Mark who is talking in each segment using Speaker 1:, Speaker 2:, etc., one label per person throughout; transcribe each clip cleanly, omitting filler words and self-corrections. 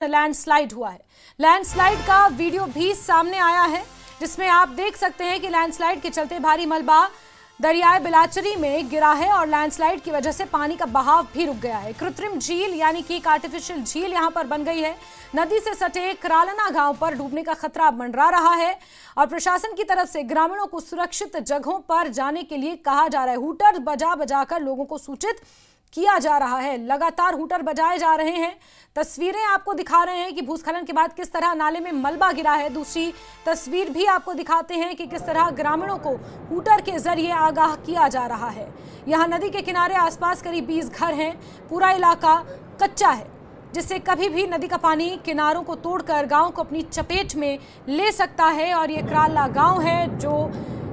Speaker 1: Landslide हुआ है। Landslide का वीडियो भी सामने आया है जिसमें आप देख सकते हैं कि लैंडस्लाइड के चलते भारी मलबा दरियाए बिलाचरी में गिरा है और लैंडस्लाइड की वजह से पानी का बहाव भी रुक गया है। कृत्रिम झील यानी कि एक आर्टिफिशियल झील यहां पर बन गई है। नदी से सटे करालना गांव पर डूबने का खतरा मंडरा रहा है और प्रशासन की तरफ से ग्रामीणों को सुरक्षित जगहों पर जाने के लिए कहा जा रहा है। हूटर बजा बजाकर लोगों को सूचित किया जा रहा है। लगातार हूटर बजाए जा रहे हैं। तस्वीरें आपको दिखा रहे हैं कि भूस्खलन के बाद किस तरह नाले में मलबा गिरा है। दूसरी तस्वीर भी आपको दिखाते हैं कि किस तरह ग्रामीणों को हूटर के जरिए आगाह किया जा रहा है। यहाँ नदी के किनारे आसपास करीब 20 घर हैं। पूरा इलाका कच्चा है जिससे कभी भी नदी का पानी किनारों को तोड़कर गांव को अपनी चपेट में ले सकता है। और ये कराला गांव है जो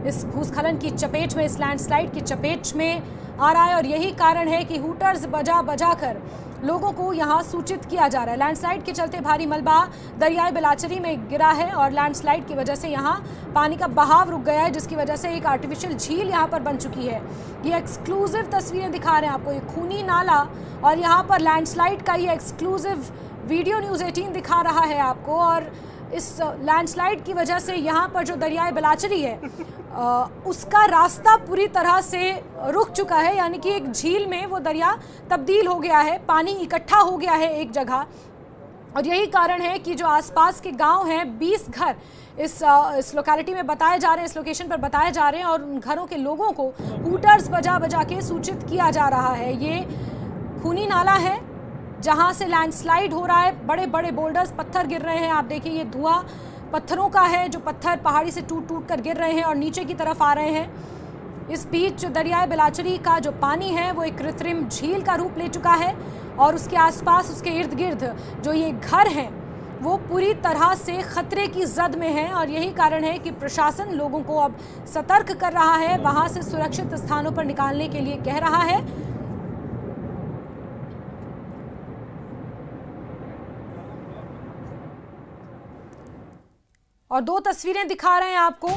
Speaker 1: इस भूस्खलन की चपेट में, इस लैंडस्लाइड की चपेट में आ रहा है और यही कारण है कि हूटर्स बजा बजा कर लोगों को यहां सूचित किया जा रहा है। लैंडस्लाइड के चलते भारी मलबा दरियाए बिलाचरी में गिरा है और लैंडस्लाइड की वजह से यहां पानी का बहाव रुक गया है, जिसकी वजह से एक आर्टिफिशियल झील यहां पर बन चुकी है। ये एक्सक्लूसिव तस्वीरें दिखा रहे हैं आपको, ये खूनी नाला और यहाँ पर लैंडस्लाइड का ये एक्सक्लूसिव वीडियो न्यूज़ 18 दिखा रहा है आपको। और इस लैंडस्लाइड की वजह से यहाँ पर जो दरियाए बिलाचरी है उसका रास्ता पूरी तरह से रुक चुका है, यानी कि एक झील में वो दरिया तब्दील हो गया है, पानी इकट्ठा हो गया है एक जगह। और यही कारण है कि जो आसपास के गांव हैं, 20 घर इस लोकेलिटी में बताए जा रहे हैं, इस लोकेशन पर बताए जा रहे हैं और उन घरों के लोगों को हूटर्स बजा बजा के सूचित किया जा रहा है। ये खूनी नाला है जहां से लैंडस्लाइड हो रहा है। बड़े बड़े बोल्डर्स, पत्थर गिर रहे हैं। आप देखिए ये धुआं पत्थरों का है जो पत्थर पहाड़ी से टूट टूट कर गिर रहे हैं और नीचे की तरफ आ रहे हैं। इस बीच जो दरियाए बिलाचरी का जो पानी है वो एक कृत्रिम झील का रूप ले चुका है और उसके आसपास, उसके इर्द गिर्द जो ये घर हैं वो पूरी तरह से खतरे की जद में है। और यही कारण है कि प्रशासन लोगों को अब सतर्क कर रहा है, वहां से सुरक्षित स्थानों पर निकालने के लिए कह रहा है। और दो तस्वीरें दिखा रहे हैं आपको।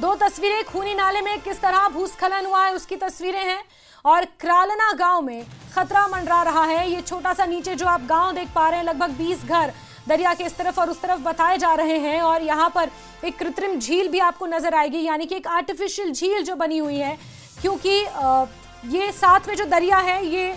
Speaker 1: दो तस्वीरें खूनी नाले में किस तरह भूस्खलन हुआ है उसकी तस्वीरें हैं और करालना गांव में खतरा मंडरा रहा है। ये छोटा सा नीचे जो आप गांव देख पा रहे हैं, लगभग 20 घर दरिया के इस तरफ और उस तरफ बताए जा रहे हैं। और यहाँ पर एक कृत्रिम झील भी आपको नजर आएगी, यानी कि एक आर्टिफिशियल झील जो बनी हुई है, क्योंकि ये साथ में जो दरिया है ये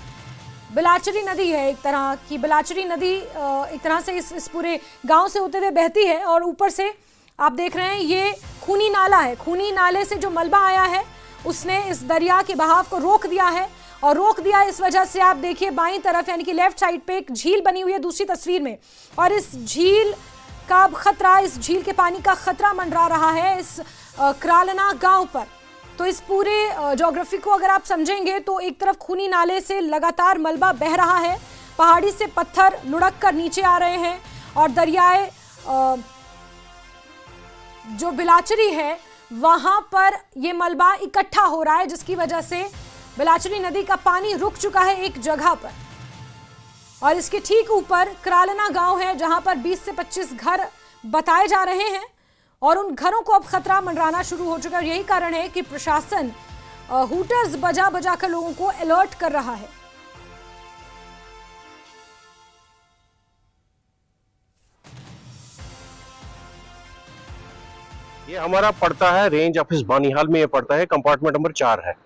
Speaker 1: बिलाचरी नदी है। एक तरह की बिलाचरी नदी एक तरह से इस पूरे गांव से होते हुए बहती है और ऊपर से आप देख रहे हैं ये खूनी नाला है। खूनी नाले से जो मलबा आया है उसने इस दरिया के बहाव को रोक दिया है और रोक दिया इस वजह से आप देखिए बाईं तरफ, यानी कि लेफ्ट साइड पे एक झील बनी हुई है दूसरी तस्वीर में, और इस झील का खतरा, इस झील के पानी का खतरा मंडरा रहा है इस करालना गांव पर। तो इस पूरे ज्योग्राफी को अगर आप समझेंगे तो एक तरफ खूनी नाले से लगातार मलबा बह रहा है, पहाड़ी से पत्थर लुढ़क कर नीचे आ रहे हैं और दरियाए जो बिलाचरी है वहां पर ये मलबा इकट्ठा हो रहा है, जिसकी वजह से बिलाचरी नदी का पानी रुक चुका है एक जगह पर। और इसके ठीक ऊपर करालना गांव है जहां पर 20 से 25 घर बताए जा रहे हैं और उन घरों को अब खतरा मंडराना शुरू हो चुका है। यही कारण है कि प्रशासन हूटर्स बजा बजा कर लोगों को अलर्ट कर रहा है।
Speaker 2: ये हमारा पड़ता है रेंज ऑफिस बानीहाल में, ये पड़ता है, कंपार्टमेंट नंबर 4 है।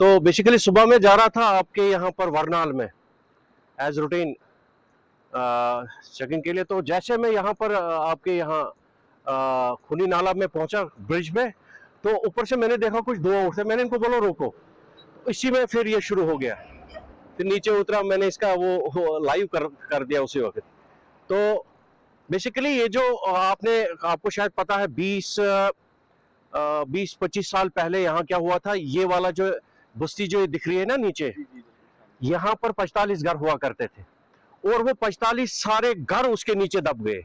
Speaker 2: तो बेसिकली सुबह में जा रहा था आपके यहाँ पर वरनाल में एज रूटीन चेकिंग के लिए। तो जैसे मैं यहाँ पर आपके यहाँ खूनी नाला में पहुंचा ब्रिज में, तो ऊपर से मैंने देखा कुछ धुआं उठता, मैंने इनको बोला रोको, इसी में फिर ये शुरू हो गया। फिर नीचे उतरा, मैंने इसका वो लाइव कर दिया उसी वक्त। तो बेसिकली ये जो आपको शायद पता है 20-25 साल पहले यहाँ क्या हुआ था, ये वाला जो बस्ती जो दिख रही है ना नीचे, यहाँ पर 45 घर हुआ करते थे और वो 45 सारे घर उसके नीचे दब गए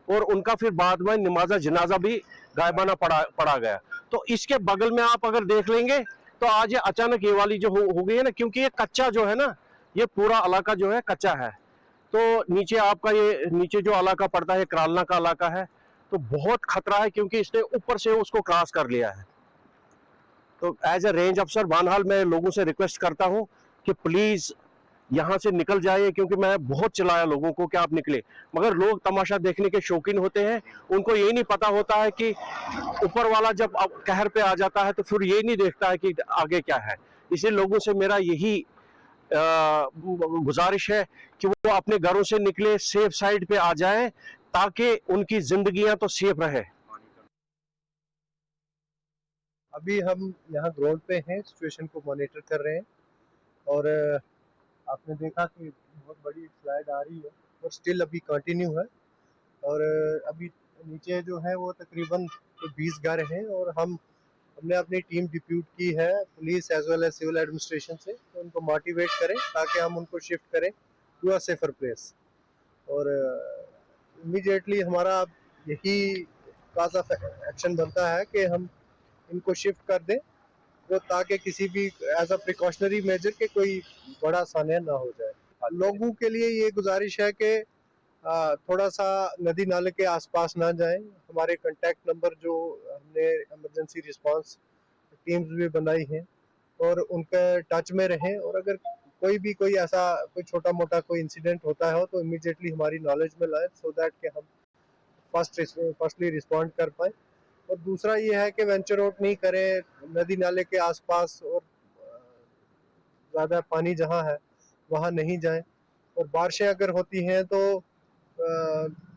Speaker 2: और उनका फिर बाद में नमाजा जनाजा भी गायबाना पड़ा गया। तो इसके बगल में आप अगर देख लेंगे तो आज ये अचानक ये वाली जो हो गई है ना, क्योंकि ये कच्चा जो है ना, ये पूरा इलाका जो है कच्चा है। तो नीचे आपका ये नीचे जो इलाका पड़ता है करालना का इलाका है, तो बहुत खतरा है क्योंकि इसने ऊपर से उसको क्रॉस कर लिया है। तो एज ए रेंज अफसर बानहाल मैं लोगों से रिक्वेस्ट करता हूं कि प्लीज यहाँ से निकल जाइए, क्योंकि मैं बहुत चिल्लाया लोगों को कि आप निकले, मगर लोग तमाशा देखने के शौकीन होते हैं। उनको ये नहीं पता होता है कि ऊपर वाला जब अब कहर पे आ जाता है तो फिर ये नहीं देखता है कि आगे क्या है। इसलिए लोगों से मेरा यही गुजारिश है कि वो अपने घरों से निकले, सेफ साइड पे आ जाएं, ताकि उनकी जिंदगियां तो सेफ रहे।
Speaker 3: अभी हम यहाँ ग्राउंड पे हैं, सिचुएशन को मॉनिटर कर रहे हैं और आपने देखा कि बहुत बड़ी स्लाइड आ रही है और स्टिल अभी कंटिन्यू है। और अभी नीचे जो है वो तकरीबन 20 घर हैं और हमने अपनी टीम डिप्यूट की है police as well as civil administration से, तो उनको मोटिवेट करें ताकि हम उनको शिफ्ट करें टू अ सेफर प्लेस। और इमीडिएटली हमारा यही काज ऑफ एक्शन बनता है कि हम इनको शिफ्ट कर दें, वो ताकि किसी भी एज अ प्रिकॉशनरी मेजर के कोई बड़ा सान्या ना हो जाए। लोगों के लिए ये गुजारिश है कि थोड़ा सा नदी नाले के आसपास ना जाएं। हमारे कांटेक्ट नंबर जो हमने इमरजेंसी रिस्पांस टीम्स भी बनाई हैं और उनके टच में रहें, और अगर कोई ऐसा कोई छोटा मोटा कोई इंसिडेंट होता है तो इमीडिएटली हमारी नॉलेज में लाएं, सो दैट कि हम फर्स्टली रिस्पॉन्ड कर पाए। और दूसरा ये है कि वेंचर आउट नहीं करें नदी नाले के आसपास, और ज़्यादा पानी जहाँ है वहाँ नहीं जाएं। और बारिशें अगर होती हैं तो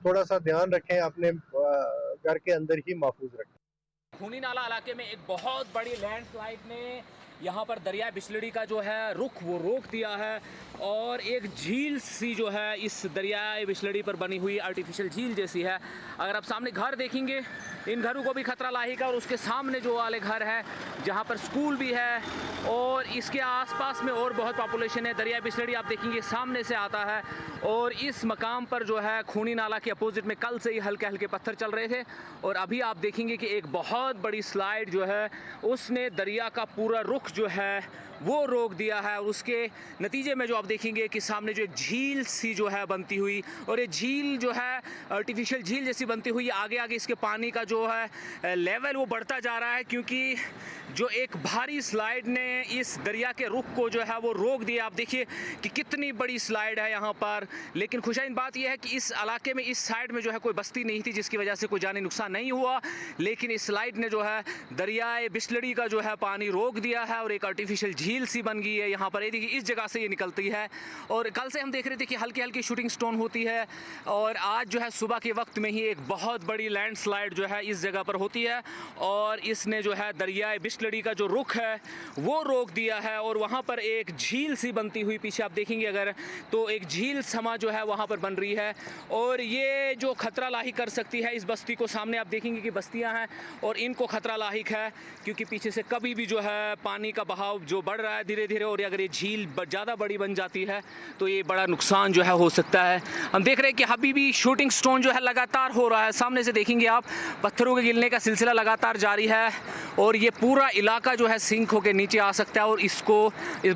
Speaker 3: थोड़ा सा ध्यान रखें, अपने घर के अंदर ही महफूज रखें।
Speaker 4: खूनी नाला इलाके में एक बहुत बड़ी लैंडस्लाइड ने यहाँ पर दरिया बिस्लड़ी का जो है रुख वो रोक दिया है, और एक झील सी जो है इस दरिया बिस्लड़ी पर बनी हुई आर्टिफिशियल झील जैसी है। अगर आप सामने घर देखेंगे, इन घरों को भी खतरा लाहिक है, और उसके सामने जो वाले घर है जहाँ पर स्कूल भी है और इसके आसपास में और बहुत पॉपुलेशन है। दरिया बिस्लड़ी आप देखेंगे सामने से आता है, और इस मकाम पर जो है खूनी नाला के अपोजिट में कल से ही हल्के हल्के पत्थर चल रहे थे, और अभी आप देखेंगे कि एक बहुत बड़ी स्लाइड जो है उसने दरिया का पूरा रुख जो है वो रोक दिया है। और उसके नतीजे में जो आप देखेंगे कि सामने जो एक झील सी जो है बनती हुई, और ये झील जो है आर्टिफिशियल झील जैसी बनती हुई आगे आगे इसके पानी का जो है लेवल वो बढ़ता जा रहा है, क्योंकि जो एक भारी स्लाइड ने इस दरिया के रुख को जो है वो रोक दिया। आप देखिए कि कितनी बड़ी स्लाइड है यहाँ पर। लेकिन खुशाइन बात यह है कि इस इलाके में इस साइड में जो है कोई बस्ती नहीं थी, जिसकी वजह से कोई जानी नुकसान नहीं हुआ, लेकिन इस स्लाइड ने जो है दरियाए बिस्लड़ी का जो है पानी रोक दिया है, और एक आर्टिफिशियल झील सी बन गई है यहाँ पर। ये देखिए इस जगह से ये निकलती है, और कल से हम देख रहे थे कि हल्की हल्की शूटिंग स्टोन होती है, और आज जो है सुबह के वक्त में ही एक बहुत बड़ी लैंडस्लाइड जो है इस जगह पर होती है, और इसने जो है दरियाए बिस्लड़ी का जो रुख है वो रोक दिया है। और वहाँ पर एक झील सी बनती हुई पीछे आप देखेंगे अगर, तो एक झील समा जो है वहाँ पर बन रही है, और ये जो खतरा लाहिक कर सकती है इस बस्ती को। सामने आप देखेंगे कि बस्तियाँ हैं और इनको खतरा लाहिक है, क्योंकि पीछे से कभी भी जो है पानी का बहाव जो बढ़ रहा है धीरे धीरे, और अगर ये झील ज़्यादा बड़ी बन जाती है तो ये बड़ा नुकसान जो है हो सकता है। हम देख रहे हैं कि अभी भी शूटिंग स्टोन जो है लगातार हो रहा है। सामने से देखेंगे आप, पत्थरों के गिरने का सिलसिला लगातार जारी है, और ये पूरा इलाका जो है सिंक होकर नीचे आ सकता है, और इस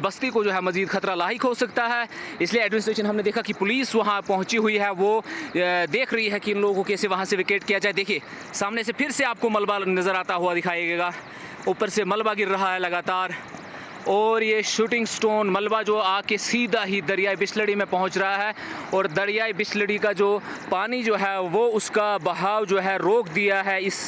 Speaker 4: बस्ती को जो है मज़ीद खतरा लाहिक हो सकता है। इसलिए एडमिनिस्ट्रेशन, हमने देखा कि पुलिस वहाँ पहुँची हुई है, वो देख रही है कि इन लोगों को कैसे वहाँ से विकेट किया जाए। देखिए सामने से फिर से आपको मलबा नज़र आता हुआ दिखाएगा, ऊपर से मलबा गिर रहा है लगातार, और ये शूटिंग स्टोन मलबा जो आके सीधा ही दरियाई बिस्लड़ी में पहुंच रहा है, और दरियाई बिस्लड़ी का जो पानी जो है वो उसका बहाव जो है रोक दिया है इस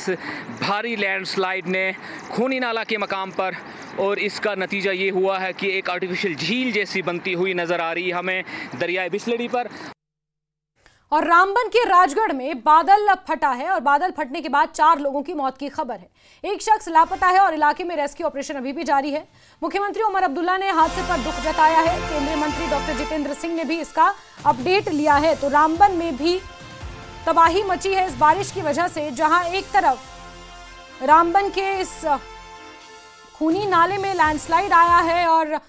Speaker 4: भारी लैंडस्लाइड ने खूनी नाला के मकाम पर। और इसका नतीजा ये हुआ है कि एक आर्टिफिशियल झील जैसी बनती हुई नज़र आ रही है हमें दरियाई बिस्लड़ी पर।
Speaker 1: और रामबन के राजगढ़ में बादल फटा है, और बादल फटने के बाद 4 लोगों की मौत की खबर है। एक शख्स लापता है और इलाके में रेस्क्यू ऑपरेशन अभी भी जारी है। मुख्यमंत्री उमर अब्दुल्ला ने हादसे पर दुख जताया है। केंद्रीय मंत्री डॉक्टर जितेंद्र सिंह ने भी इसका अपडेट लिया है। तो रामबन में भी तबाही मची है इस बारिश की वजह से, जहां एक तरफ रामबन के इस खूनी नाले में लैंडस्लाइड आया है और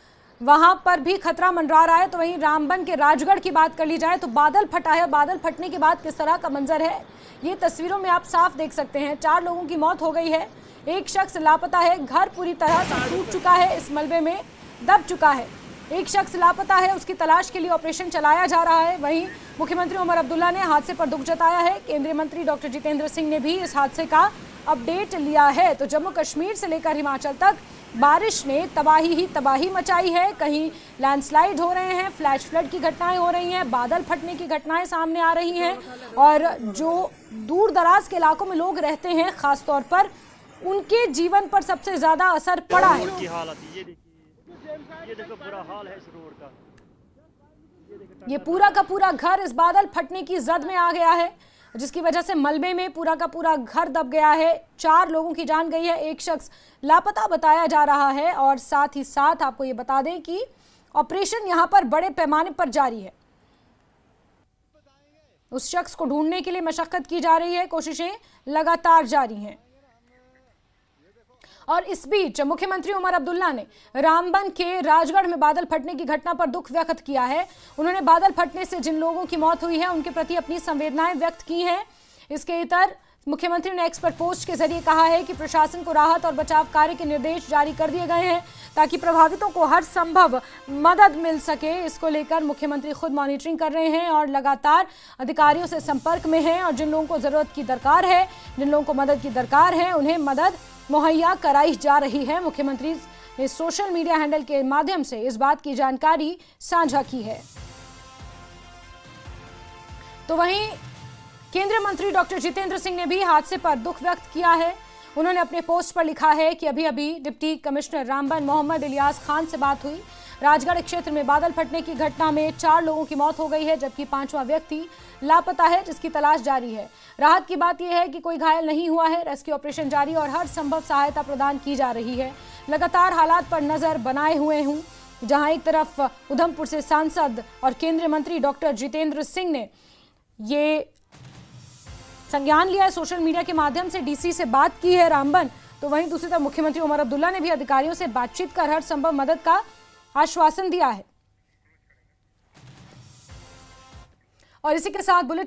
Speaker 1: वहां पर भी खतरा मंडरा रहा है, तो वहीं रामबन के राजगढ़ की बात कर ली जाए तो बादल फटा है। बादल फटने के बाद किस तरह का मंजर है ये तस्वीरों में आप साफ देख सकते हैं। 4 लोगों की मौत हो गई है, एक शख्स लापता है। घर पूरी तरह से टूट चुका है, इस मलबे में दब चुका है। एक शख्स लापता है, उसकी तलाश के लिए ऑपरेशन चलाया जा रहा है। वहीं मुख्यमंत्री उमर अब्दुल्ला ने हादसे पर दुख जताया है। केंद्रीय मंत्री डॉक्टर जितेंद्र सिंह ने भी इस हादसे का अपडेट लिया है। तो जम्मू कश्मीर से लेकर हिमाचल तक बारिश ने तबाही ही तबाही मचाई है। कहीं लैंडस्लाइड हो रहे हैं, फ्लैश फ्लड की घटनाएं हो रही हैं, बादल फटने की घटनाएं सामने आ रही हैं और जो दूर दराज के इलाकों में लोग रहते हैं खास तौर पर उनके जीवन पर सबसे ज्यादा असर पड़ा है।
Speaker 5: की हालत ये देखो बुरा हाल है इस रोड का।
Speaker 1: ये पूरा का पूरा घर इस बादल फटने की जद में आ गया है, जिसकी वजह से मलबे में पूरा का पूरा घर दब गया है। 4 लोगों की जान गई है, एक शख्स लापता बताया जा रहा है और साथ ही साथ आपको ये बता दें कि ऑपरेशन यहां पर बड़े पैमाने पर जारी है। उस शख्स को ढूंढने के लिए मशक्कत की जा रही है, कोशिशें लगातार जारी हैं। और इस बीच मुख्यमंत्री उमर अब्दुल्ला ने रामबन के राजगढ़ में बादल फटने की घटना पर दुख व्यक्त किया है। उन्होंने बादल फटने से जिन लोगों की मौत हुई है उनके प्रति अपनी संवेदनाएं व्यक्त की हैं। इसके इतर मुख्यमंत्री ने एक्स पर पोस्ट के जरिए कहा है कि प्रशासन को राहत और बचाव कार्य के निर्देश जारी कर दिए गए हैं ताकि प्रभावितों को हर संभव मदद मिल सके। इसको लेकर मुख्यमंत्री खुद मॉनिटरिंग कर रहे हैं और लगातार अधिकारियों से संपर्क में हैं और जिन लोगों को जरूरत की दरकार है, जिन लोगों को मदद की दरकार है, उन्हें मदद मुहैया कराई जा रही है। मुख्यमंत्री ने सोशल मीडिया हैंडल के माध्यम से इस बात की जानकारी साझा की है। तो वहीं केंद्रीय मंत्री डॉक्टर जितेंद्र सिंह ने भी हादसे पर दुख व्यक्त किया है। उन्होंने अपने पोस्ट पर लिखा है कि अभी अभी डिप्टी कमिश्नर रामबन मोहम्मद इलियास खान से बात हुई। राजगढ़ क्षेत्र में बादल फटने की घटना में 4 लोगों की मौत हो गई है, जबकि 5वां व्यक्ति लापता है, जिसकी तलाश जारी है। राहत की बात यह है कि कोई घायल नहीं हुआ है। रेस्क्यू ऑपरेशन जारी और हर संभव सहायता प्रदान की जा रही है। लगातार हालात पर नजर बनाए हुए हूं। जहां एक तरफ उधमपुर से सांसद और केंद्रीय मंत्री डॉक्टर जितेंद्र सिंह ने ये संज्ञान लिया है, सोशल मीडिया के माध्यम से डीसी से बात की है रामबन, तो वहीं दूसरी तरफ मुख्यमंत्री उमर अब्दुल्ला ने भी अधिकारियों से बातचीत कर हर संभव मदद का आश्वासन दिया है। और इसी के साथ बुलेटिन